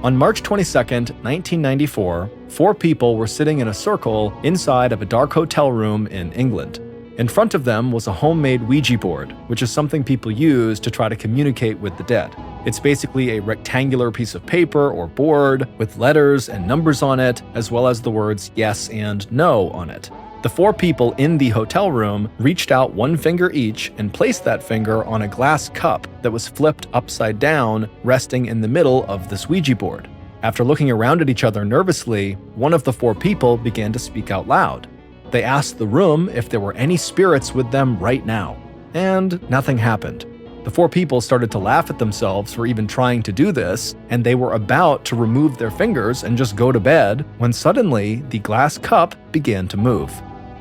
On March 22, 1994, 4 people were sitting in a circle inside of a dark hotel room in England. In front of them was a homemade Ouija board, which is something people use to try to communicate with the dead. It's basically a rectangular piece of paper or board with letters and numbers on it, as well as the words yes and no on it. The 4 people in the hotel room reached out 1 finger each and placed that finger on a glass cup that was flipped upside down, resting in the middle of this Ouija board. After looking around at each other nervously, one of the 4 people began to speak out loud. They asked the room if there were any spirits with them right now, and nothing happened. The 4 people started to laugh at themselves for even trying to do this, and they were about to remove their fingers and just go to bed when suddenly the glass cup began to move.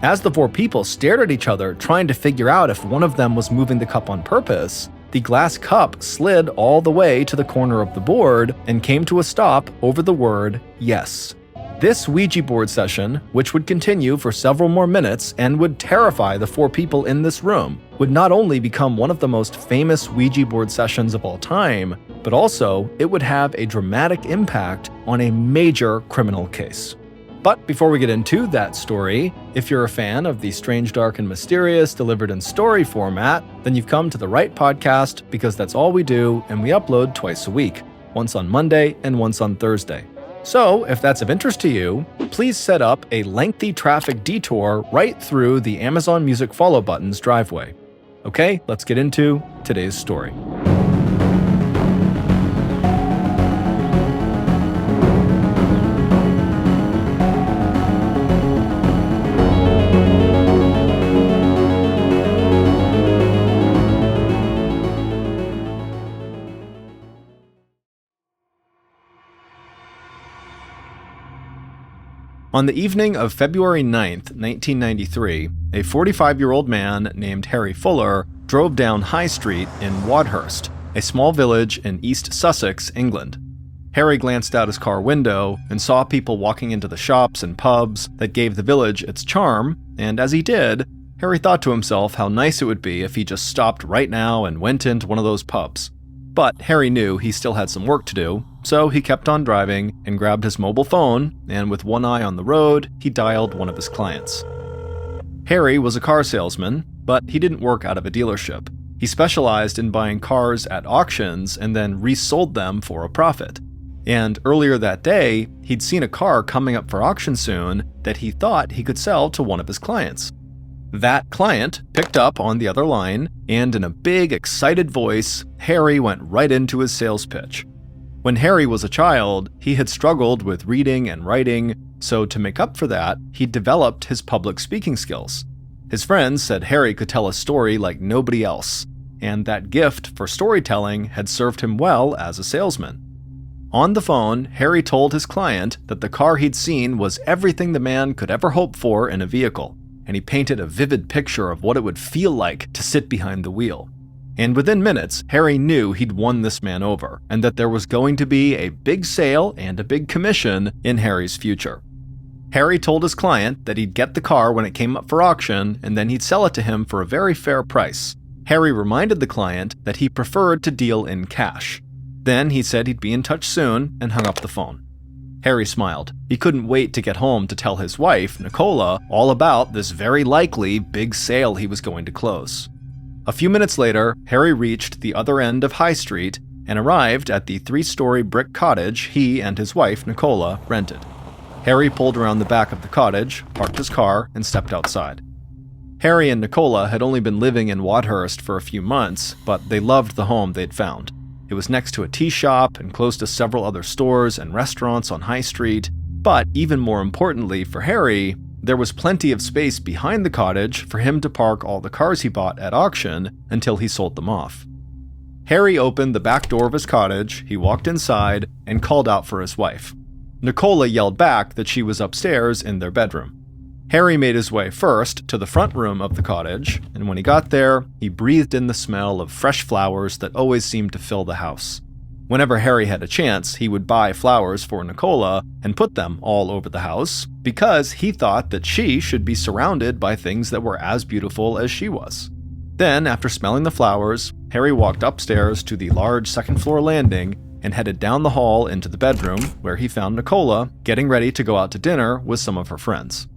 As the 4 people stared at each other, trying to figure out if one of them was moving the cup on purpose, the glass cup slid all the way to the corner of the board and came to a stop over the word yes. This Ouija board session, which would continue for several more minutes and would terrify the 4 people in this room, would not only become one of the most famous Ouija board sessions of all time, but also it would have a dramatic impact on a major criminal case. But before we get into that story, if you're a fan of the strange, dark, and mysterious delivered in story format, then you've come to the right podcast because that's all we do, and we upload twice a week, once on Monday and once on Thursday. So, if that's of interest to you, please set up a lengthy traffic detour right through the Amazon Music follow button's driveway. Okay, let's get into today's story. On the evening of February 9th, 1993, a 45-year-old man named Harry Fuller drove down High Street in Wadhurst, a small village in East Sussex, England. Harry glanced out his car window and saw people walking into the shops and pubs that gave the village its charm, and as he did, Harry thought to himself how nice it would be if he just stopped right now and went into one of those pubs. But Harry knew he still had some work to do, so he kept on driving and grabbed his mobile phone, and with one eye on the road, he dialed one of his clients. Harry was a car salesman, but he didn't work out of a dealership. He specialized in buying cars at auctions and then resold them for a profit. And earlier that day, he'd seen a car coming up for auction soon that he thought he could sell to one of his clients. That client picked up on the other line, and in a big, excited voice, Harry went right into his sales pitch. When Harry was a child, he had struggled with reading and writing, so to make up for that, he developed his public speaking skills. His friends said Harry could tell a story like nobody else, and that gift for storytelling had served him well as a salesman. On the phone, Harry told his client that the car he'd seen was everything the man could ever hope for in a vehicle, and he painted a vivid picture of what it would feel like to sit behind the wheel. And within minutes, Harry knew he'd won this man over, and that there was going to be a big sale and a big commission in Harry's future. Harry told his client that he'd get the car when it came up for auction, and then he'd sell it to him for a very fair price. Harry reminded the client that he preferred to deal in cash. Then he said he'd be in touch soon, and hung up the phone. Harry smiled. He couldn't wait to get home to tell his wife, Nicola, all about this very likely big sale he was going to close. A few minutes later, Harry reached the other end of High Street and arrived at the 3-story brick cottage he and his wife, Nicola, rented. Harry pulled around the back of the cottage, parked his car, and stepped outside. Harry and Nicola had only been living in Wadhurst for a few months, but they loved the home they'd found. It was next to a tea shop and close to several other stores and restaurants on High Street, but even more importantly for Harry, there was plenty of space behind the cottage for him to park all the cars he bought at auction until he sold them off. Harry opened the back door of his cottage, he walked inside, and called out for his wife. Nicola yelled back that she was upstairs in their bedroom. Harry made his way first to the front room of the cottage, and when he got there, he breathed in the smell of fresh flowers that always seemed to fill the house. Whenever Harry had a chance, he would buy flowers for Nicola and put them all over the house, because he thought that she should be surrounded by things that were as beautiful as she was. Then, after smelling the flowers, Harry walked upstairs to the large second-floor landing and headed down the hall into the bedroom, where he found Nicola getting ready to go out to dinner with some of her friends.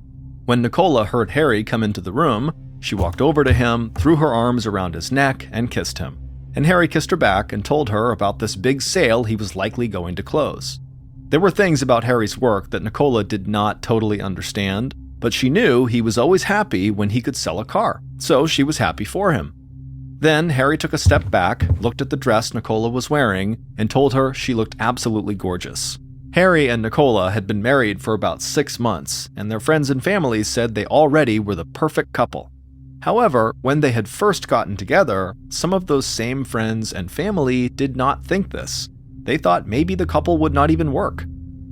When Nicola heard Harry come into the room, she walked over to him, threw her arms around his neck, and kissed him. And Harry kissed her back and told her about this big sale he was likely going to close. There were things about Harry's work that Nicola did not totally understand, but she knew he was always happy when he could sell a car, so she was happy for him. Then Harry took a step back, looked at the dress Nicola was wearing, and told her she looked absolutely gorgeous. Harry and Nicola had been married for about 6 months, and their friends and families said they already were the perfect couple. However, when they had first gotten together, some of those same friends and family did not think this. They thought maybe the couple would not even work.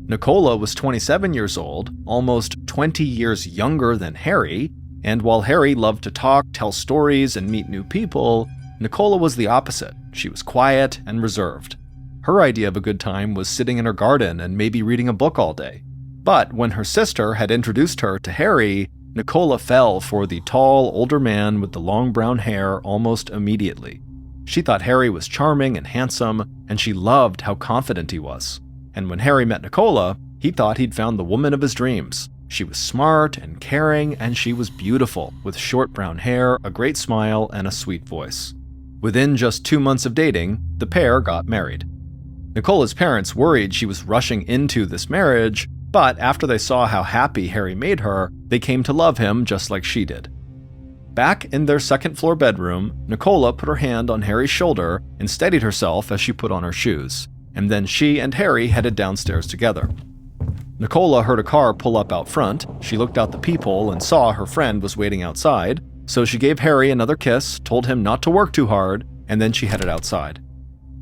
Nicola was 27 years old, almost 20 years younger than Harry, and while Harry loved to talk, tell stories, and meet new people, Nicola was the opposite. She was quiet and reserved. Her idea of a good time was sitting in her garden and maybe reading a book all day. But when her sister had introduced her to Harry, Nicola fell for the tall, older man with the long brown hair almost immediately. She thought Harry was charming and handsome, and she loved how confident he was. And when Harry met Nicola, he thought he'd found the woman of his dreams. She was smart and caring, and she was beautiful, with short brown hair, a great smile, and a sweet voice. Within just 2 months of dating, the pair got married. Nicola's parents worried she was rushing into this marriage, but after they saw how happy Harry made her, they came to love him just like she did. Back in their second-floor bedroom, Nicola put her hand on Harry's shoulder and steadied herself as she put on her shoes, and then she and Harry headed downstairs together. Nicola heard a car pull up out front. She looked out the peephole and saw her friend was waiting outside, so she gave Harry another kiss, told him not to work too hard, and then she headed outside.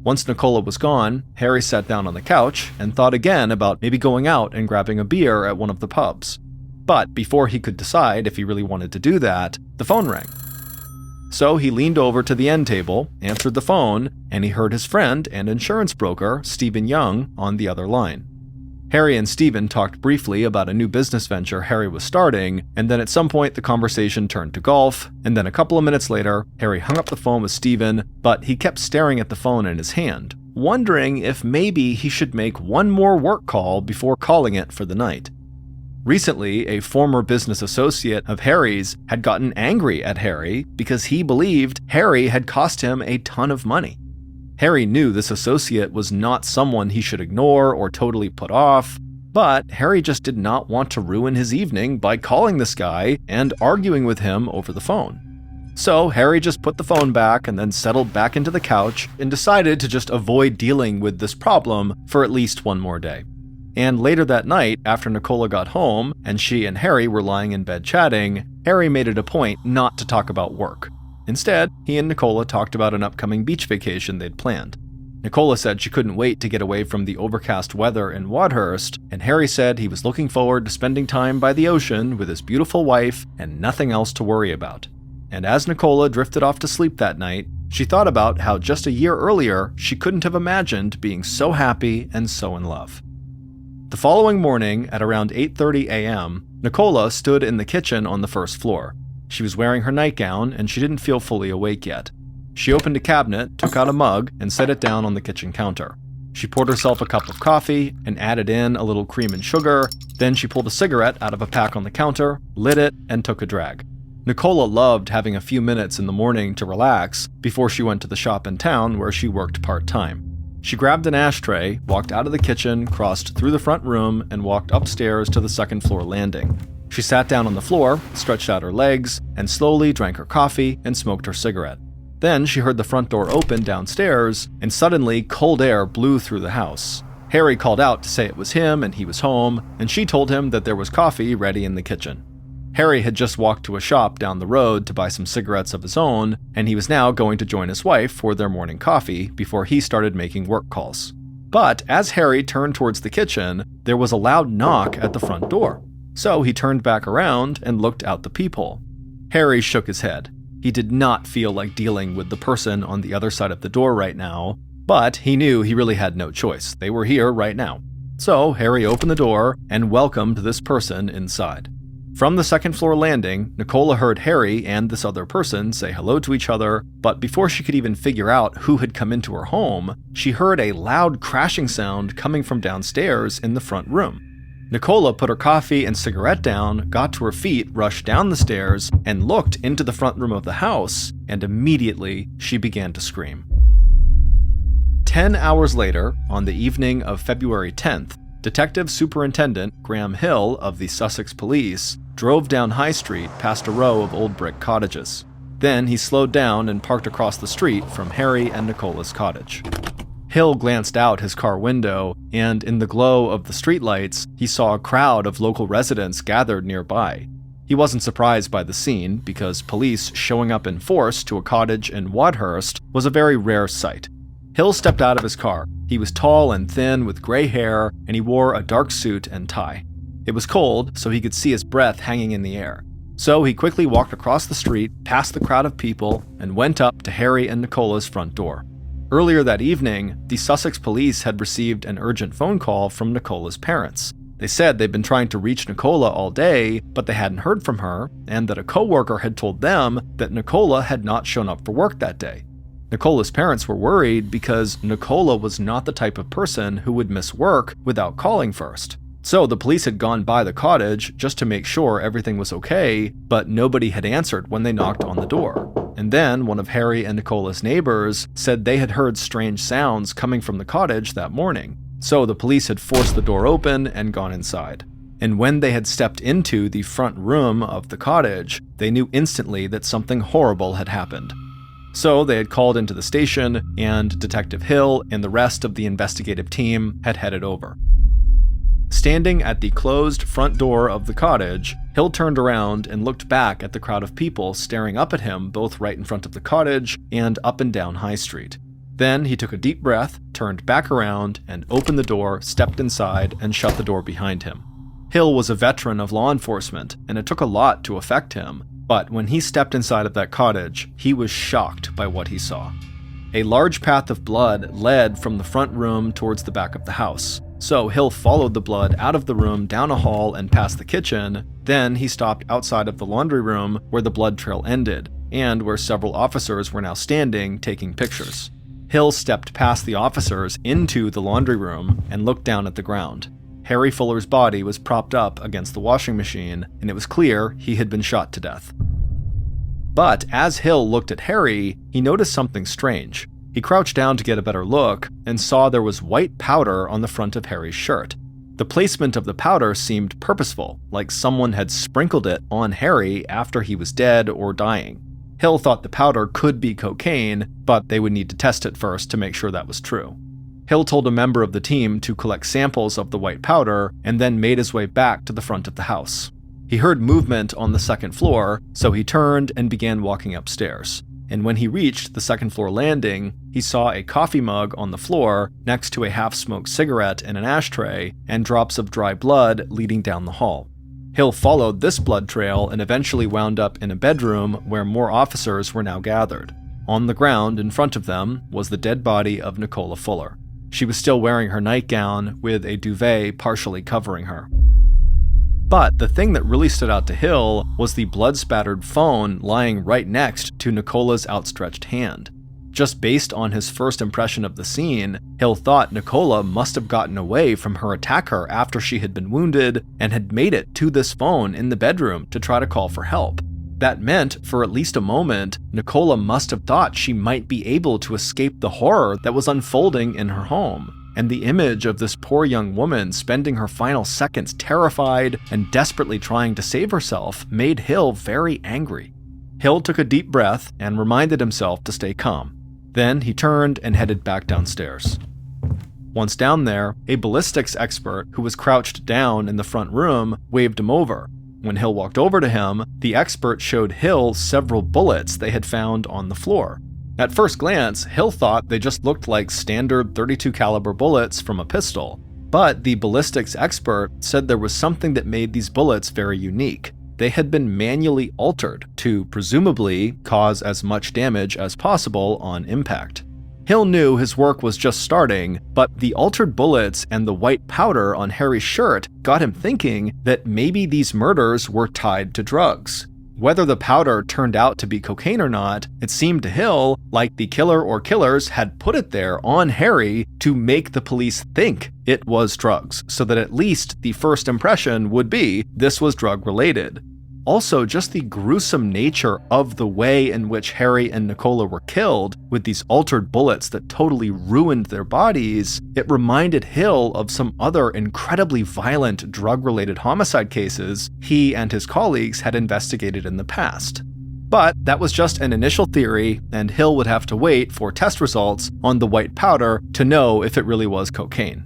Once Nicola was gone, Harry sat down on the couch and thought again about maybe going out and grabbing a beer at one of the pubs. But before he could decide if he really wanted to do that, the phone rang. So he leaned over to the end table, answered the phone, and he heard his friend and insurance broker, Stephen Young, on the other line. Harry and Stephen talked briefly about a new business venture Harry was starting, and then at some point the conversation turned to golf, and then a couple of minutes later, Harry hung up the phone with Stephen, but he kept staring at the phone in his hand, wondering if maybe he should make one more work call before calling it for the night. Recently, a former business associate of Harry's had gotten angry at Harry because he believed Harry had cost him a ton of money. Harry knew this associate was not someone he should ignore or totally put off, but Harry just did not want to ruin his evening by calling this guy and arguing with him over the phone. So Harry just put the phone back and then settled back into the couch and decided to just avoid dealing with this problem for at least one more day. And later that night, after Nicola got home and she and Harry were lying in bed chatting, Harry made it a point not to talk about work. Instead, he and Nicola talked about an upcoming beach vacation they'd planned. Nicola said she couldn't wait to get away from the overcast weather in Wadhurst, and Harry said he was looking forward to spending time by the ocean with his beautiful wife and nothing else to worry about. And as Nicola drifted off to sleep that night, she thought about how just a year earlier she couldn't have imagined being so happy and so in love. The following morning, at around 8:30 a.m., Nicola stood in the kitchen on the first floor. She was wearing her nightgown, and she didn't feel fully awake yet. She opened a cabinet, took out a mug, and set it down on the kitchen counter. She poured herself a cup of coffee and added in a little cream and sugar. Then she pulled a cigarette out of a pack on the counter, lit it, and took a drag. Nicola loved having a few minutes in the morning to relax before she went to the shop in town where she worked part-time. She grabbed an ashtray, walked out of the kitchen, crossed through the front room, and walked upstairs to the second-floor landing. She sat down on the floor, stretched out her legs, and slowly drank her coffee and smoked her cigarette. Then she heard the front door open downstairs, and suddenly cold air blew through the house. Harry called out to say it was him and he was home, and she told him that there was coffee ready in the kitchen. Harry had just walked to a shop down the road to buy some cigarettes of his own, and he was now going to join his wife for their morning coffee before he started making work calls. But as Harry turned towards the kitchen, there was a loud knock at the front door. So he turned back around and looked out the peephole. Harry shook his head. He did not feel like dealing with the person on the other side of the door right now, but he knew he really had no choice. They were here right now. So Harry opened the door and welcomed this person inside. From the second-floor landing, Nicola heard Harry and this other person say hello to each other, but before she could even figure out who had come into her home, she heard a loud crashing sound coming from downstairs in the front room. Nicola put her coffee and cigarette down, got to her feet, rushed down the stairs, and looked into the front room of the house, and immediately she began to scream. 10 hours later, on the evening of February 10th, Detective Superintendent Graham Hill of the Sussex Police drove down High Street past a row of old brick cottages. Then he slowed down and parked across the street from Harry and Nicola's cottage. Hill glanced out his car window, and in the glow of the streetlights, he saw a crowd of local residents gathered nearby. He wasn't surprised by the scene, because police showing up in force to a cottage in Wadhurst was a very rare sight. Hill stepped out of his car. He was tall and thin with gray hair, and he wore a dark suit and tie. It was cold, so he could see his breath hanging in the air. So he quickly walked across the street, past the crowd of people, and went up to Harry and Nicola's front door. Earlier that evening, the Sussex Police had received an urgent phone call from Nicola's parents. They said they'd been trying to reach Nicola all day, but they hadn't heard from her, and that a coworker had told them that Nicola had not shown up for work that day. Nicola's parents were worried because Nicola was not the type of person who would miss work without calling first. So the police had gone by the cottage just to make sure everything was okay, but nobody had answered when they knocked on the door. And then one of Harry and Nicola's neighbors said they had heard strange sounds coming from the cottage that morning. So the police had forced the door open and gone inside. And when they had stepped into the front room of the cottage, they knew instantly that something horrible had happened. So they had called into the station, and Detective Hill and the rest of the investigative team had headed over. Standing at the closed front door of the cottage, Hill turned around and looked back at the crowd of people staring up at him both right in front of the cottage and up and down High Street. Then he took a deep breath, turned back around, and opened the door, stepped inside, and shut the door behind him. Hill was a veteran of law enforcement, and it took a lot to affect him, but when he stepped inside of that cottage, he was shocked by what he saw. A large path of blood led from the front room towards the back of the house. So Hill followed the blood out of the room, down a hall, and past the kitchen. Then he stopped outside of the laundry room where the blood trail ended, and where several officers were now standing taking pictures. Hill stepped past the officers into the laundry room and looked down at the ground. Harry Fuller's body was propped up against the washing machine, and it was clear he had been shot to death. But as Hill looked at Harry, he noticed something strange. He crouched down to get a better look and saw there was white powder on the front of Harry's shirt. The placement of the powder seemed purposeful, like someone had sprinkled it on Harry after he was dead or dying. Hill thought the powder could be cocaine, but they would need to test it first to make sure that was true. Hill told a member of the team to collect samples of the white powder and then made his way back to the front of the house. He heard movement on the second floor, so he turned and began walking upstairs. And when he reached the second-floor landing, he saw a coffee mug on the floor next to a half-smoked cigarette in an ashtray and drops of dry blood leading down the hall. Hill followed this blood trail and eventually wound up in a bedroom where more officers were now gathered. On the ground in front of them was the dead body of Nicola Fuller. She was still wearing her nightgown with a duvet partially covering her. But the thing that really stood out to Hill was the blood-spattered phone lying right next to Nicola's outstretched hand. Just based on his first impression of the scene, Hill thought Nicola must have gotten away from her attacker after she had been wounded and had made it to this phone in the bedroom to try to call for help. That meant, for at least a moment, Nicola must have thought she might be able to escape the horror that was unfolding in her home. And the image of this poor young woman spending her final seconds terrified and desperately trying to save herself made Hill very angry. Hill took a deep breath and reminded himself to stay calm. Then he turned and headed back downstairs. Once down there, a ballistics expert who was crouched down in the front room waved him over. When Hill walked over to him, the expert showed Hill several bullets they had found on the floor. At first glance, Hill thought they just looked like standard .32 caliber bullets from a pistol, but the ballistics expert said there was something that made these bullets very unique. They had been manually altered to presumably cause as much damage as possible on impact. Hill knew his work was just starting, but the altered bullets and the white powder on Harry's shirt got him thinking that maybe these murders were tied to drugs. Whether the powder turned out to be cocaine or not, it seemed to Hill like the killer or killers had put it there on Harry to make the police think it was drugs, so that at least the first impression would be this was drug-related. Also, just the gruesome nature of the way in which Harry and Nicola were killed, with these altered bullets that totally ruined their bodies, it reminded Hill of some other incredibly violent drug-related homicide cases he and his colleagues had investigated in the past. But that was just an initial theory, and Hill would have to wait for test results on the white powder to know if it really was cocaine.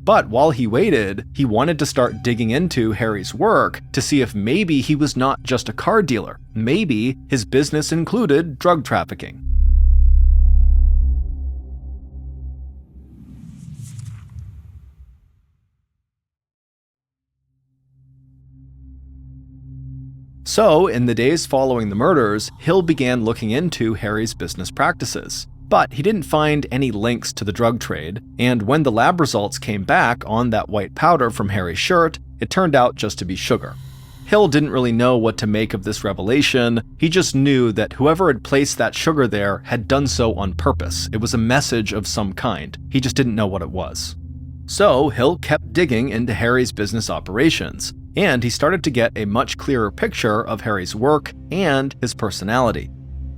But while he waited, he wanted to start digging into Harry's work to see if maybe he was not just a car dealer. Maybe his business included drug trafficking. So, in the days following the murders, Hill began looking into Harry's business practices. But he didn't find any links to the drug trade, and when the lab results came back on that white powder from Harry's shirt, it turned out just to be sugar. Hill didn't really know what to make of this revelation. He just knew that whoever had placed that sugar there had done so on purpose. It was a message of some kind. He just didn't know what it was. So Hill kept digging into Harry's business operations, and he started to get a much clearer picture of Harry's work and his personality.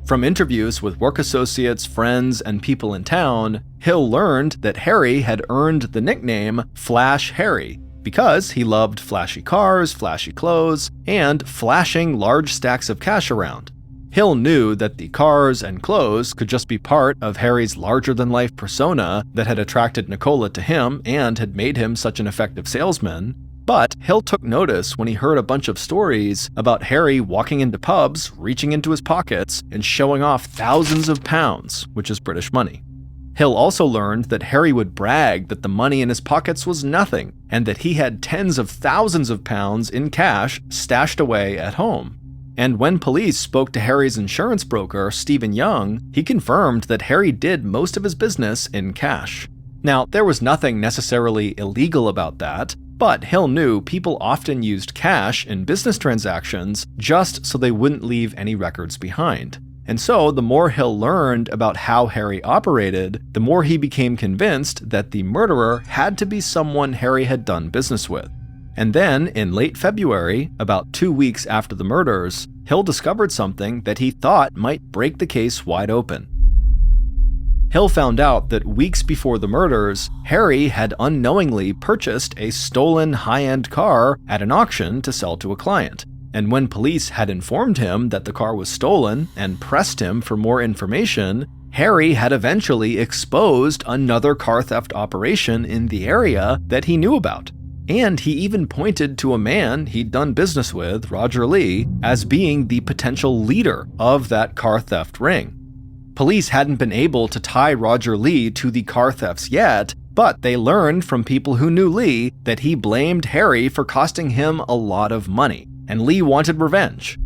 From interviews with work associates, friends, and people in town, Hill learned that Harry had earned the nickname Flash Harry because he loved flashy cars, flashy clothes, and flashing large stacks of cash around. Hill knew that the cars and clothes could just be part of Harry's larger-than-life persona that had attracted Nicola to him and had made him such an effective salesman. But Hill took notice when he heard a bunch of stories about Harry walking into pubs, reaching into his pockets, and showing off thousands of pounds, which is British money. Hill also learned that Harry would brag that the money in his pockets was nothing, and that he had tens of thousands of pounds in cash stashed away at home. And when police spoke to Harry's insurance broker, Stephen Young, he confirmed that Harry did most of his business in cash. Now, there was nothing necessarily illegal about that, but Hill knew people often used cash in business transactions just so they wouldn't leave any records behind. And so, the more Hill learned about how Harry operated, the more he became convinced that the murderer had to be someone Harry had done business with. And then, in late February, about 2 weeks after the murders, Hill discovered something that he thought might break the case wide open. Hill found out that weeks before the murders, Harry had unknowingly purchased a stolen high-end car at an auction to sell to a client. And when police had informed him that the car was stolen and pressed him for more information, Harry had eventually exposed another car theft operation in the area that he knew about. And he even pointed to a man he'd done business with, Roger Lee, as being the potential leader of that car theft ring. Police hadn't been able to tie Roger Lee to the car thefts yet, but they learned from people who knew Lee that he blamed Harry for costing him a lot of money, and Lee wanted revenge.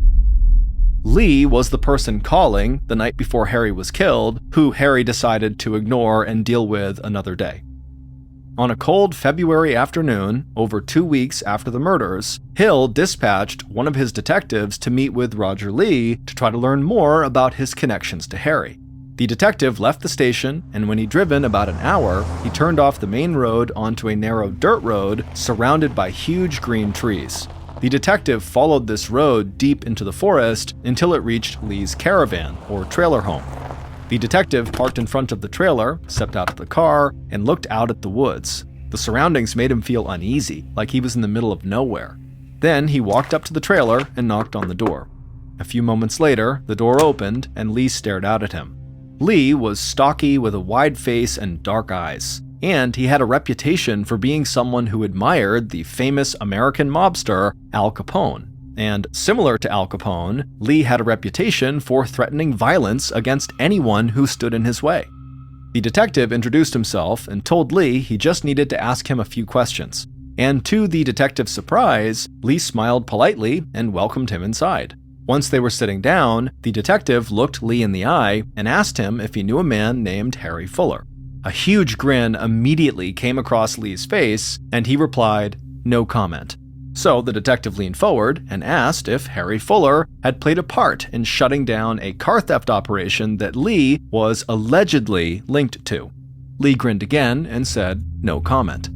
Lee was the person calling the night before Harry was killed, who Harry decided to ignore and deal with another day. On a cold February afternoon, over 2 weeks after the murders, Hill dispatched one of his detectives to meet with Roger Lee to try to learn more about his connections to Harry. The detective left the station, and when he'd driven about an hour, he turned off the main road onto a narrow dirt road surrounded by huge green trees. The detective followed this road deep into the forest until it reached Lee's caravan, or trailer home. The detective parked in front of the trailer, stepped out of the car, and looked out at the woods. The surroundings made him feel uneasy, like he was in the middle of nowhere. Then he walked up to the trailer and knocked on the door. A few moments later, the door opened, and Lee stared out at him. Lee was stocky with a wide face and dark eyes, and he had a reputation for being someone who admired the famous American mobster Al Capone. And similar to Al Capone, Lee had a reputation for threatening violence against anyone who stood in his way. The detective introduced himself and told Lee he just needed to ask him a few questions. And to the detective's surprise, Lee smiled politely and welcomed him inside. Once they were sitting down, the detective looked Lee in the eye and asked him if he knew a man named Harry Fuller. A huge grin immediately came across Lee's face, and he replied, "No comment." So the detective leaned forward and asked if Harry Fuller had played a part in shutting down a car theft operation that Lee was allegedly linked to. Lee grinned again and said, "No comment."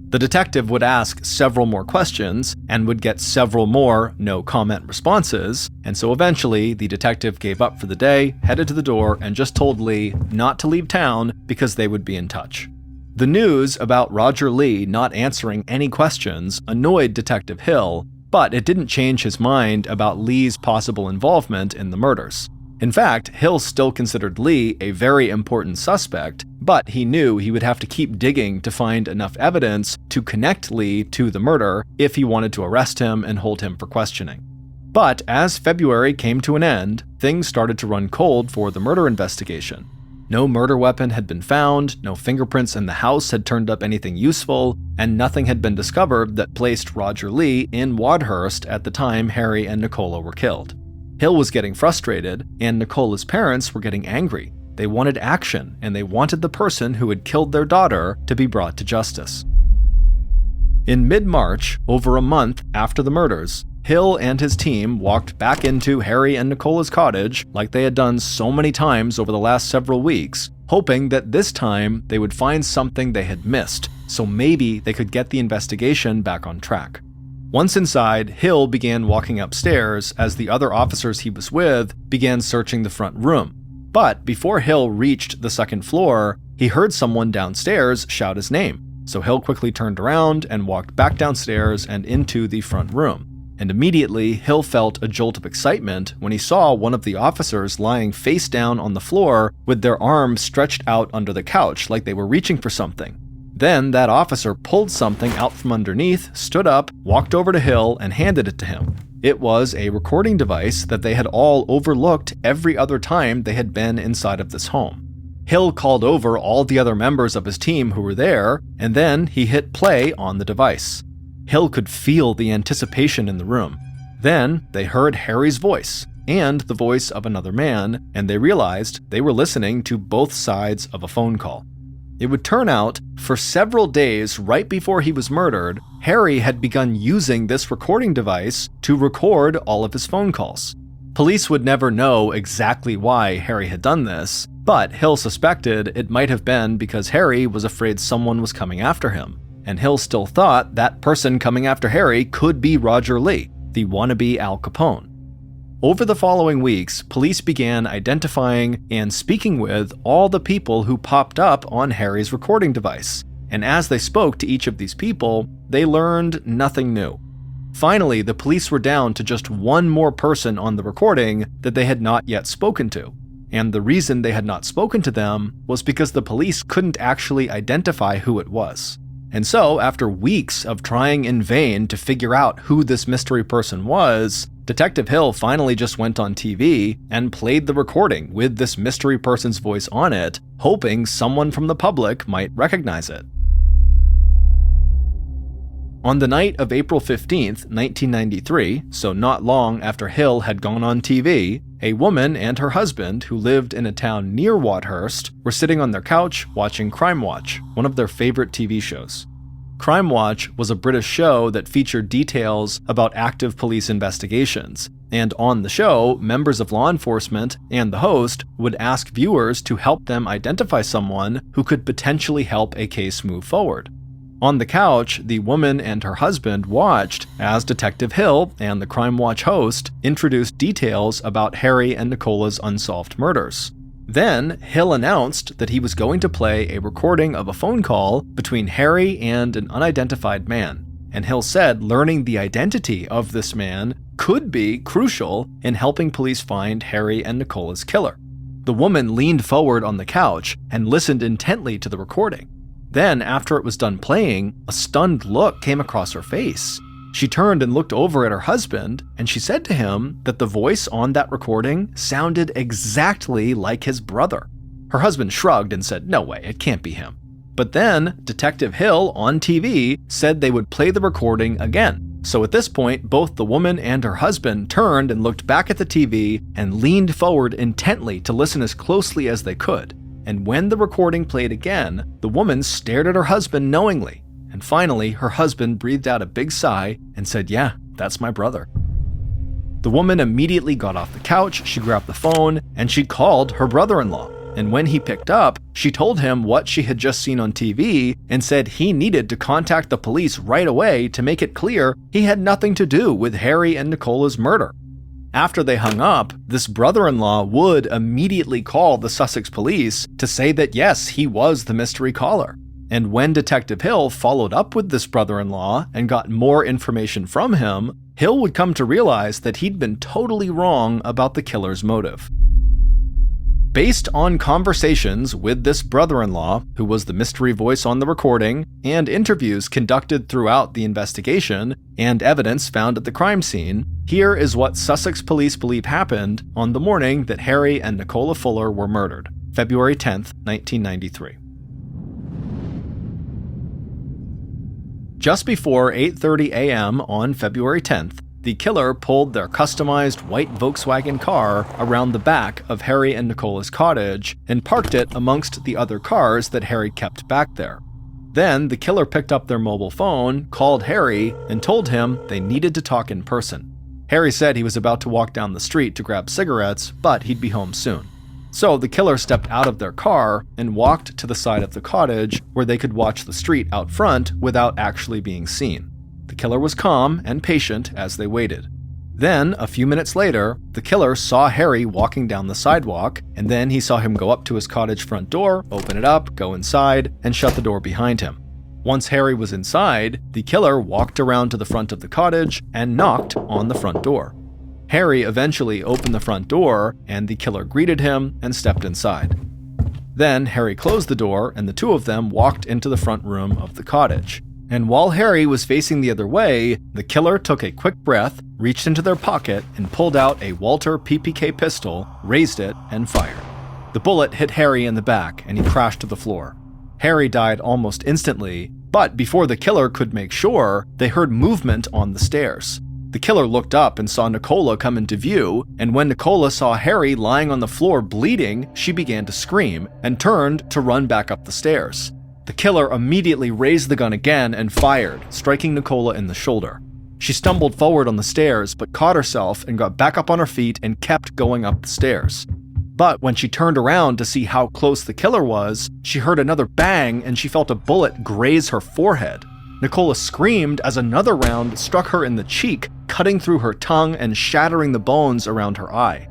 The detective would ask several more questions and would get several more no comment responses, and so eventually the detective gave up for the day, headed to the door, and just told Lee not to leave town because they would be in touch. The news about Roger Lee not answering any questions annoyed Detective Hill, but it didn't change his mind about Lee's possible involvement in the murders. In fact, Hill still considered Lee a very important suspect, but he knew he would have to keep digging to find enough evidence to connect Lee to the murder if he wanted to arrest him and hold him for questioning. But as February came to an end, things started to run cold for the murder investigation. No murder weapon had been found, no fingerprints in the house had turned up anything useful, and nothing had been discovered that placed Roger Lee in Wadhurst at the time Harry and Nicola were killed. Hill was getting frustrated, and Nicola's parents were getting angry. They wanted action, and they wanted the person who had killed their daughter to be brought to justice. In mid-March, over a month after the murders, Hill and his team walked back into Harry and Nicola's cottage like they had done so many times over the last several weeks, hoping that this time they would find something they had missed, so maybe they could get the investigation back on track. Once inside, Hill began walking upstairs as the other officers he was with began searching the front room. But before Hill reached the second floor, he heard someone downstairs shout his name. So Hill quickly turned around and walked back downstairs and into the front room. And immediately, Hill felt a jolt of excitement when he saw one of the officers lying face down on the floor with their arms stretched out under the couch like they were reaching for something. Then that officer pulled something out from underneath, stood up, walked over to Hill, and handed it to him. It was a recording device that they had all overlooked every other time they had been inside of this home. Hill called over all the other members of his team who were there, and then he hit play on the device. Hill could feel the anticipation in the room. Then they heard Harry's voice and the voice of another man, and they realized they were listening to both sides of a phone call. It would turn out, for several days right before he was murdered, Harry had begun using this recording device to record all of his phone calls. Police would never know exactly why Harry had done this, but Hill suspected it might have been because Harry was afraid someone was coming after him. And Hill still thought that person coming after Harry could be Roger Lee, the wannabe Al Capone. Over the following weeks, police began identifying and speaking with all the people who popped up on Harry's recording device. And as they spoke to each of these people, they learned nothing new. Finally, the police were down to just one more person on the recording that they had not yet spoken to. And the reason they had not spoken to them was because the police couldn't actually identify who it was. And so, after weeks of trying in vain to figure out who this mystery person was, Detective Hill finally just went on TV and played the recording with this mystery person's voice on it, hoping someone from the public might recognize it. On the night of April 15th, 1993, so not long after Hill had gone on TV, a woman and her husband, who lived in a town near Wadhurst, were sitting on their couch watching Crime Watch, one of their favorite TV shows. Crime Watch was a British show that featured details about active police investigations, and on the show, members of law enforcement and the host would ask viewers to help them identify someone who could potentially help a case move forward. On the couch, the woman and her husband watched as Detective Hill and the Crime Watch host introduced details about Harry and Nicola's unsolved murders. Then, Hill announced that he was going to play a recording of a phone call between Harry and an unidentified man, and Hill said learning the identity of this man could be crucial in helping police find Harry and Nicola's killer. The woman leaned forward on the couch and listened intently to the recording. Then, after it was done playing, a stunned look came across her face. She turned and looked over at her husband, and she said to him that the voice on that recording sounded exactly like his brother. Her husband shrugged and said, "No way, it can't be him." But then, Detective Hill on TV said they would play the recording again. So at this point, both the woman and her husband turned and looked back at the TV and leaned forward intently to listen as closely as they could. And when the recording played again, the woman stared at her husband knowingly. And finally, her husband breathed out a big sigh and said, "Yeah, that's my brother." The woman immediately got off the couch, she grabbed the phone, and she called her brother-in-law. And when he picked up, she told him what she had just seen on TV and said he needed to contact the police right away to make it clear he had nothing to do with Harry and Nicola's murder. After they hung up, this brother-in-law would immediately call the Sussex police to say that yes, he was the mystery caller. And when Detective Hill followed up with this brother-in-law and got more information from him, Hill would come to realize that he'd been totally wrong about the killer's motive. Based on conversations with this brother-in-law, who was the mystery voice on the recording, and interviews conducted throughout the investigation, and evidence found at the crime scene, here is what Sussex police believe happened on the morning that Harry and Nicola Fuller were murdered, February 10th, 1993. Just before 8:30 a.m. on February 10th, the killer pulled their customized white Volkswagen car around the back of Harry and Nicola's cottage and parked it amongst the other cars that Harry kept back there. Then the killer picked up their mobile phone, called Harry, and told him they needed to talk in person. Harry said he was about to walk down the street to grab cigarettes, but he'd be home soon. So the killer stepped out of their car and walked to the side of the cottage where they could watch the street out front without actually being seen. The killer was calm and patient as they waited. Then, a few minutes later, the killer saw Harry walking down the sidewalk, and then he saw him go up to his cottage front door, open it up, go inside, and shut the door behind him. Once Harry was inside, the killer walked around to the front of the cottage and knocked on the front door. Harry eventually opened the front door, and the killer greeted him and stepped inside. Then Harry closed the door, and the two of them walked into the front room of the cottage. And while Harry was facing the other way, the killer took a quick breath, reached into their pocket, and pulled out a Walter PPK pistol, raised it, and fired. The bullet hit Harry in the back, and he crashed to the floor. Harry died almost instantly, but before the killer could make sure, they heard movement on the stairs. The killer looked up and saw Nicola come into view, and when Nicola saw Harry lying on the floor bleeding, she began to scream and turned to run back up the stairs. The killer immediately raised the gun again and fired, striking Nicola in the shoulder. She stumbled forward on the stairs, but caught herself and got back up on her feet and kept going up the stairs. But when she turned around to see how close the killer was, she heard another bang and she felt a bullet graze her forehead. Nicola screamed as another round struck her in the cheek, cutting through her tongue and shattering the bones around her eye.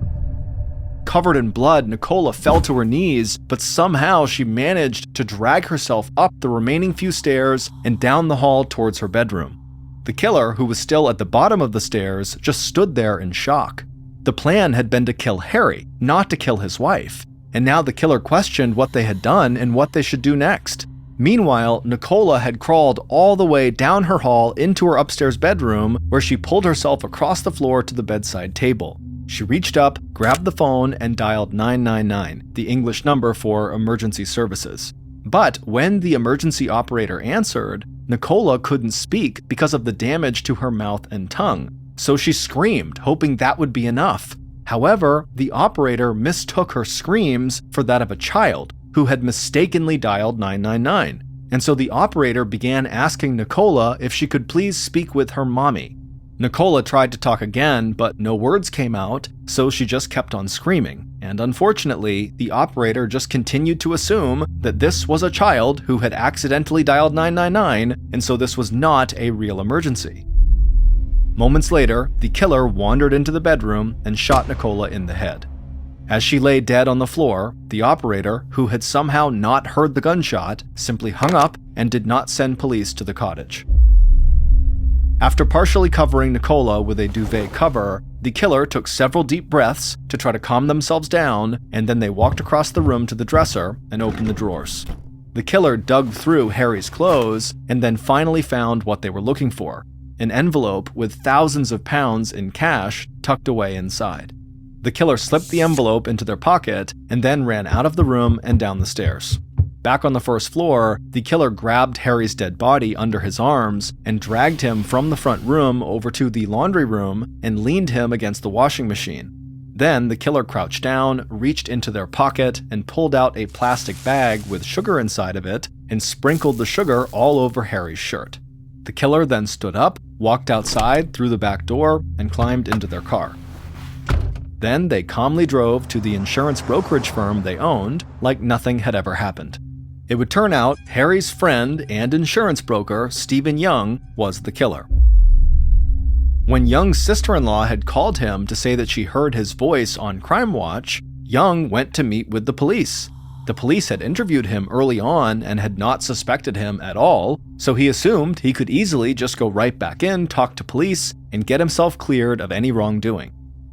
Covered in blood, Nicola fell to her knees, but somehow she managed to drag herself up the remaining few stairs and down the hall towards her bedroom. The killer, who was still at the bottom of the stairs, just stood there in shock. The plan had been to kill Harry, not to kill his wife, and now the killer questioned what they had done and what they should do next. Meanwhile, Nicola had crawled all the way down her hall into her upstairs bedroom, where she pulled herself across the floor to the bedside table. She reached up, grabbed the phone, and dialed 999, the English number for emergency services. But when the emergency operator answered, Nicola couldn't speak because of the damage to her mouth and tongue, so she screamed, hoping that would be enough. However, the operator mistook her screams for that of a child who had mistakenly dialed 999, and so the operator began asking Nicola if she could please speak with her mommy. Nicola tried to talk again, but no words came out, so she just kept on screaming, and unfortunately, the operator just continued to assume that this was a child who had accidentally dialed 999, and so this was not a real emergency. Moments later, the killer wandered into the bedroom and shot Nicola in the head. As she lay dead on the floor, the operator, who had somehow not heard the gunshot, simply hung up and did not send police to the cottage. After partially covering Nicola with a duvet cover, the killer took several deep breaths to try to calm themselves down, and then they walked across the room to the dresser and opened the drawers. The killer dug through Harry's clothes and then finally found what they were looking for, an envelope with thousands of pounds in cash tucked away inside. The killer slipped the envelope into their pocket and then ran out of the room and down the stairs. Back on the first floor, the killer grabbed Harry's dead body under his arms and dragged him from the front room over to the laundry room and leaned him against the washing machine. Then the killer crouched down, reached into their pocket, and pulled out a plastic bag with sugar inside of it and sprinkled the sugar all over Harry's shirt. The killer then stood up, walked outside through the back door, and climbed into their car. Then they calmly drove to the insurance brokerage firm they owned like nothing had ever happened. It would turn out Harry's friend and insurance broker, Stephen Young, was the killer. When Young's sister-in-law had called him to say that she heard his voice on Crime Watch, Young went to meet with the police. The police had interviewed him early on and had not suspected him at all, so he assumed he could easily just go right back in, talk to police, and get himself cleared of any wrongdoing.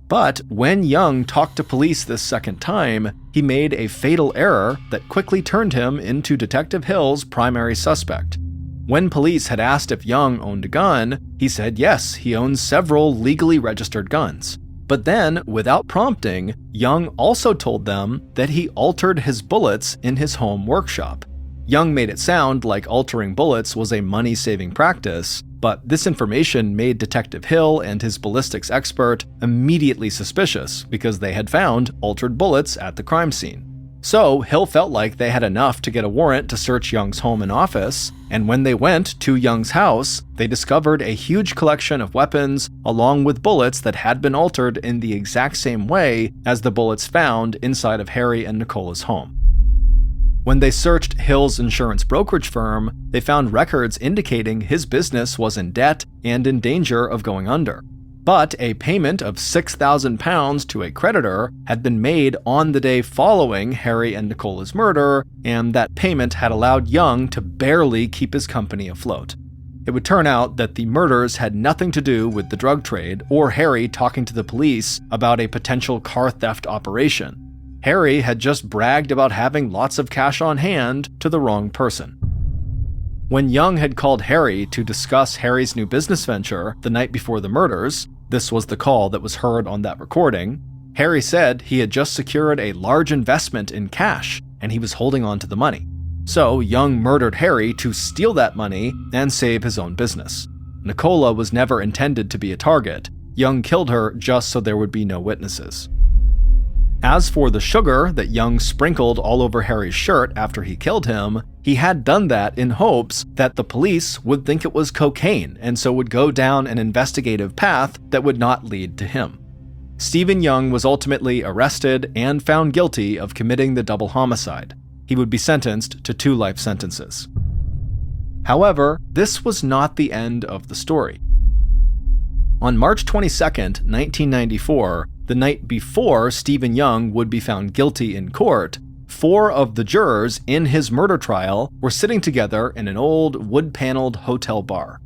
But when Young talked to police this second time, he made a fatal error that quickly turned him into Detective Hill's primary suspect. When police had asked if Young owned a gun, he said yes, he owns several legally registered guns. But then, without prompting, Young also told them that he altered his bullets in his home workshop. Young made it sound like altering bullets was a money-saving practice, but this information made Detective Hill and his ballistics expert immediately suspicious because they had found altered bullets at the crime scene. So Hill felt like they had enough to get a warrant to search Young's home and office, and when they went to Young's house, they discovered a huge collection of weapons along with bullets that had been altered in the exact same way as the bullets found inside of Harry and Nicola's home. When they searched Hill's insurance brokerage firm, they found records indicating his business was in debt and in danger of going under. But a payment of £6,000 to a creditor had been made on the day following Harry and Nicola's murder, and that payment had allowed Young to barely keep his company afloat. It would turn out that the murders had nothing to do with the drug trade or Harry talking to the police about a potential car theft operation. Harry had just bragged about having lots of cash on hand to the wrong person. When Young had called Harry to discuss Harry's new business venture the night before the murders, this was the call that was heard on that recording, Harry said he had just secured a large investment in cash and he was holding on to the money. So Young murdered Harry to steal that money and save his own business. Nicola was never intended to be a target. Young killed her just so there would be no witnesses. As for the sugar that Young sprinkled all over Harry's shirt after he killed him, he had done that in hopes that the police would think it was cocaine and so would go down an investigative path that would not lead to him. Stephen Young was ultimately arrested and found guilty of committing the double homicide. He would be sentenced to 2 life sentences. However, this was not the end of the story. On March 22, 1994, the night before Stephen Young would be found guilty in court, 4 of the jurors in his murder trial were sitting together in an old wood-paneled hotel bar.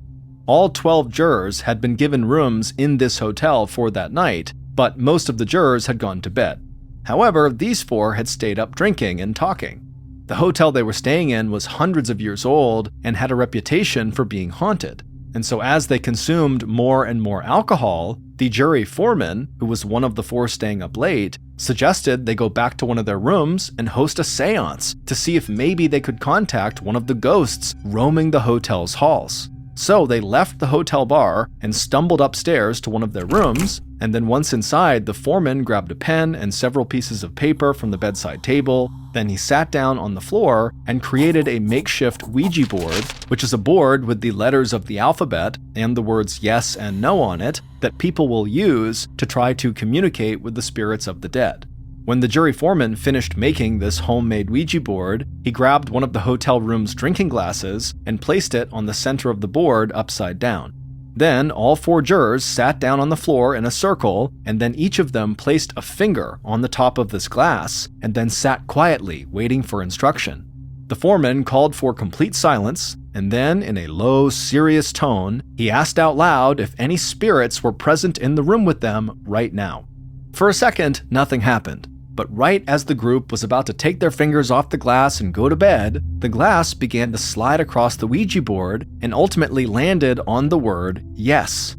All 12 jurors had been given rooms in this hotel for that night, but most of the jurors had gone to bed. However, these 4 had stayed up drinking and talking. The hotel they were staying in was hundreds of years old and had a reputation for being haunted. And so as they consumed more and more alcohol, the jury foreman, who was one of the 4 staying up late, suggested they go back to one of their rooms and host a seance to see if maybe they could contact one of the ghosts roaming the hotel's halls. So they left the hotel bar and stumbled upstairs to one of their rooms, and then once inside, the foreman grabbed a pen and several pieces of paper from the bedside table. Then he sat down on the floor and created a makeshift Ouija board, which is a board with the letters of the alphabet and the words yes and no on it that people will use to try to communicate with the spirits of the dead. When the jury foreman finished making this homemade Ouija board, he grabbed one of the hotel room's drinking glasses and placed it on the center of the board upside down. Then all 4 jurors sat down on the floor in a circle, and then each of them placed a finger on the top of this glass and then sat quietly waiting for instruction. The foreman called for complete silence, and then in a low, serious tone, he asked out loud if any spirits were present in the room with them right now. For a second, nothing happened. But right as the group was about to take their fingers off the glass and go to bed, the glass began to slide across the Ouija board and ultimately landed on the word yes.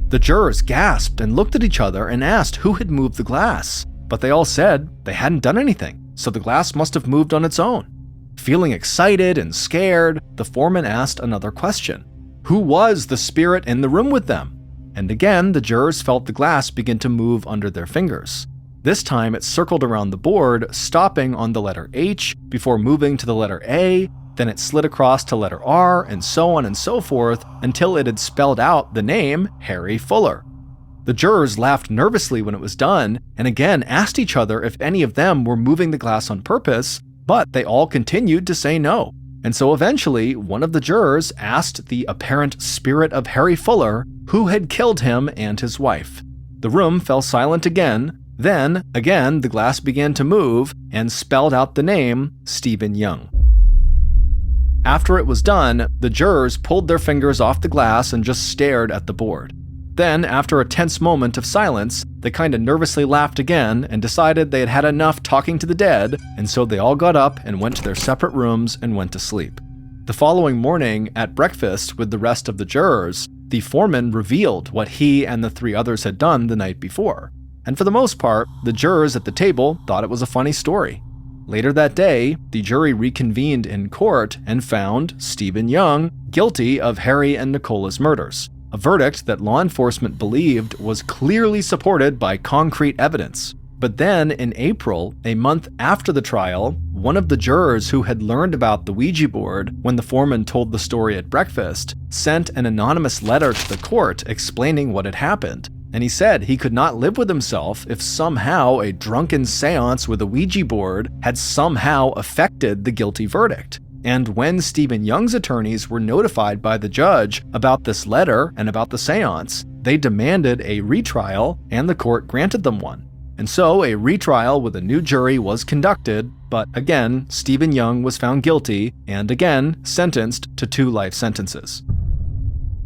The jurors gasped and looked at each other and asked who had moved the glass, but they all said they hadn't done anything, so the glass must have moved on its own. Feeling excited and scared, the foreman asked another question. Who was the spirit in the room with them? And again, the jurors felt the glass begin to move under their fingers. This time it circled around the board, stopping on the letter H before moving to the letter A, then it slid across to letter R, and so on and so forth until it had spelled out the name Harry Fuller. The jurors laughed nervously when it was done, and again asked each other if any of them were moving the glass on purpose, but they all continued to say no. And so eventually, one of the jurors asked the apparent spirit of Harry Fuller who had killed him and his wife. The room fell silent again. Then, again, the glass began to move and spelled out the name Stephen Young. After it was done, the jurors pulled their fingers off the glass and just stared at the board. Then, after a tense moment of silence, they kind of nervously laughed again and decided they had had enough talking to the dead, and so they all got up and went to their separate rooms and went to sleep. The following morning, at breakfast with the rest of the jurors, the foreman revealed what he and the 3 others had done the night before. And for the most part, the jurors at the table thought it was a funny story. Later that day, the jury reconvened in court and found Stephen Young guilty of Harry and Nicola's murders, a verdict that law enforcement believed was clearly supported by concrete evidence. But then, in April, a month after the trial, one of the jurors who had learned about the Ouija board when the foreman told the story at breakfast sent an anonymous letter to the court explaining what had happened. And he said he could not live with himself if somehow a drunken seance with a Ouija board had somehow affected the guilty verdict. And when Stephen Young's attorneys were notified by the judge about this letter and about the seance, they demanded a retrial, and the court granted them one. And so a retrial with a new jury was conducted, but again, Stephen Young was found guilty and again sentenced to 2 life sentences.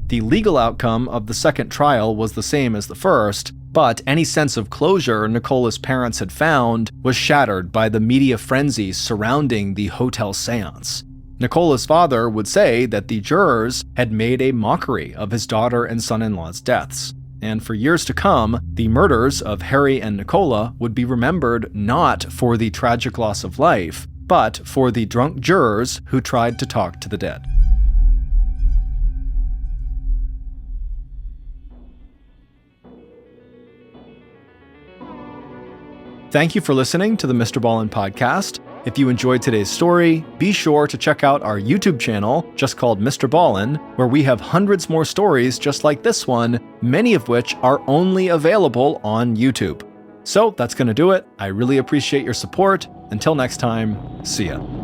The legal outcome of the second trial was the same as the first, but any sense of closure Nicola's parents had found was shattered by the media frenzy surrounding the hotel seance. Nicola's father would say that the jurors had made a mockery of his daughter and son-in-law's deaths. And for years to come, the murders of Harry and Nicola would be remembered not for the tragic loss of life, but for the drunk jurors who tried to talk to the dead. Thank you for listening to the MrBallen Podcast. If you enjoyed today's story, be sure to check out our YouTube channel, just called MrBallen, where we have hundreds more stories just like this one, many of which are only available on YouTube. So that's going to do it. I really appreciate your support. Until next time, see ya.